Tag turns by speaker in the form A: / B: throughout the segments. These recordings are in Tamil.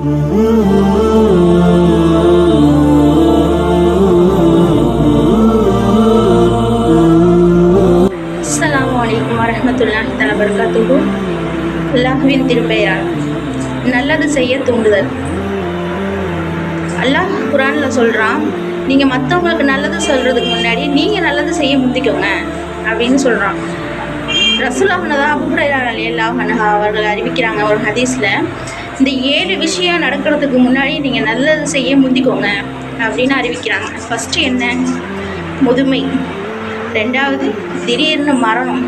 A: அஸ்ஸலாமு அலைக்கும் வரஹ்மத்துல்லாஹி தஆலா பரகாத்துஹு. அல்லாஹ்வின் திருப்பெயரால் நல்லது செய்ய தூண்டுதல். அல்லாஹ் குர்ஆனில் சொல்கிறான், நீங்கள் மற்றவங்களுக்கு நல்லது சொல்கிறதுக்கு முன்னாடி நீங்கள் நல்லது செய்ய முந்திக்கோங்க அப்படின்னு சொல்கிறான். ரசூலுல்லாஹ் அபூ ஹுரைரா ரலியல்லாஹு அன்ஹு அவர்கள் அறிவிக்கிறாங்க ஒரு ஹதீஸில், இந்த 7 விஷயம் நடக்கிறதுக்கு முன்னாடி நீங்கள் நல்லது செய்ய முந்திக்கோங்க அப்படின்னு அறிவிக்கிறாங்க. ஃபஸ்ட்டு என்ன? முதுமை. 2வது திடீர்னு மரணம்.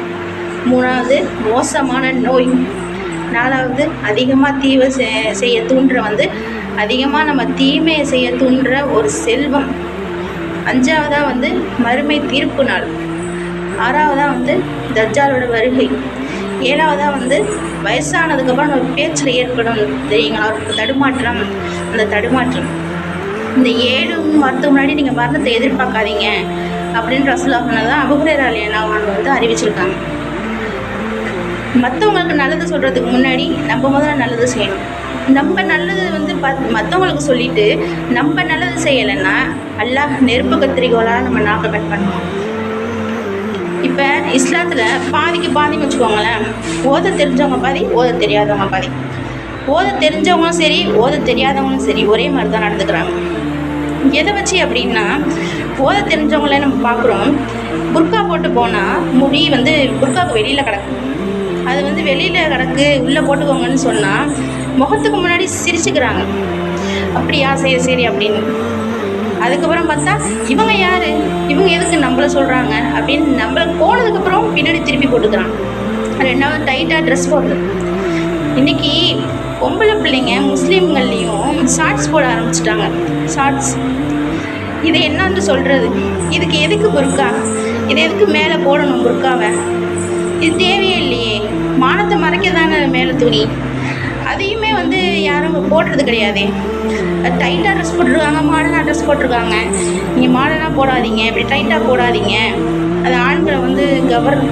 A: 3வது மோசமான நோய். 4வது அதிகமாக தீவை செய்ய தூண்டுற அதிகமாக நம்ம தீமையை செய்ய தூண்டுற ஒரு செல்வம். 5வதாக மறுமை தீர்ப்பு நாள். 6வதாக தஜ்ஜாலோட வருகை. 7வதாக வயசானதுக்கப்புறம் நம்ம பேச்சில் ஏற்படும் தெரியுங்களா ஒரு தடுமாற்றம். அந்த தடுமாற்றம் இந்த 7 வரதுக்கு முன்னாடி நீங்கள் மரணத்தை எதிர்பார்க்காதீங்க அப்படின்னு ரசூலுல்லாஹ் தான் அபூ ஹுரைரா ரலியல்லாஹு அன்ஹு அறிவிச்சிருக்காங்க. மற்றவங்களுக்கு நல்லது சொல்கிறதுக்கு முன்னாடி நம்ம முதல்ல நல்லது செய்யணும். நம்ம நல்லது மற்றவங்களுக்கு சொல்லிவிட்டு நம்ம நல்லது செய்யலைன்னா அல்லாஹ் நெருப்பு கத்திரிக்கோளாக நம்ம நாக்கை கட் பண்ணுவோம். இப்போ இஸ்லாத்தில் பாதிக்கு பாதின்னு வச்சுக்கோங்களேன். ஓத தெரிஞ்சவங்க பாதி, ஓத தெரியாதவங்க பாதி. ஓத தெரிஞ்சவங்களும் சரி, ஓத தெரியாதவங்களும் சரி ஒரே மாதிரி தான் நடந்துக்கிறாங்க. எதை வச்சு அப்படின்னா, ஓத தெரிஞ்சவங்கள நம்ம பார்க்குறோம், புர்கா போட்டு போனால் முடி புர்காவுக்கு வெளியில் கிடக்கு. அது வெளியில் கிடக்கு, உள்ளே போட்டுக்கோங்கன்னு சொன்னால் முகத்துக்கு முன்னாடி சிரிச்சுக்கிறாங்க. அப்படியா, சரி சரி அப்படின்னு. அதுக்கப்புறம் பார்த்தா இவங்க யார், இவங்க எதுக்கு நம்மளை சொல்கிறாங்க அப்படின்னு நம்மளுக்கு போனதுக்கப்புறம் பின்னாடி திருப்பி போட்டுக்கிறாங்க. 2வது டைட்டாக ட்ரெஸ் போடுறது. இன்றைக்கி பொம்பளை பிள்ளைங்க முஸ்லீம்கள்லேயும் ஷார்ட்ஸ் போட ஆரம்பிச்சிட்டாங்க. ஷார்ட்ஸ் இது என்னன்னு சொல்கிறது? இதுக்கு எதுக்கு புர்கா? இது எதுக்கு மேலே போடணும் புர்காவை? இது தேவையே இல்லையே. மானத்தை மறைக்க தானே மேலே துணி. அதையுமே யாரும் போடுறது கிடையாது. டைட்டாக ட்ரெஸ் போட்டிருக்காங்க, மாடர்னாக ட்ரெஸ் போட்டிருக்காங்க. நீங்கள் மாடர்னாக போடாதீங்க, இப்படி டைட்டாக போடாதீங்க, அது ஆண்களை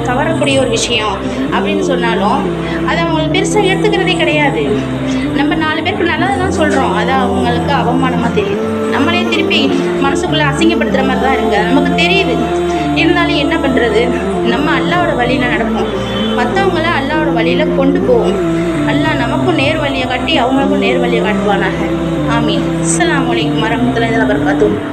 A: கவரக்கூடிய ஒரு விஷயம் அப்படின்னு சொன்னாலும் அதை அவங்களுக்கு பெருசாக எடுத்துக்கிறதே கிடையாது. நம்ம 4 பேருக்கு நல்லது தான் சொல்கிறோம், அது அவங்களுக்கு அவமானமாக தெரியுது. நம்மளே திருப்பி மனசுக்குள்ளே அசிங்கப்படுத்துகிற மாதிரி தான் இருக்குது. நமக்கு தெரியுது. இருந்தாலும் என்ன பண்ணுறது? நம்ம அல்லாஹ்வோட வழியில் நடப்போம், மற்றவங்கள அல்லாஹ்வோட வழியில் கொண்டு போவோம். அல்லாஹ் நமக்கும் நேர் வழியை காட்டி அவங்களுக்கும் நேர் வழியை காட்டுவானாக. ஆமீன். அஸ்ஸலாமு அலைக்கும் வரஹ்மத்துல்லாஹி வபரகாத்துஹு.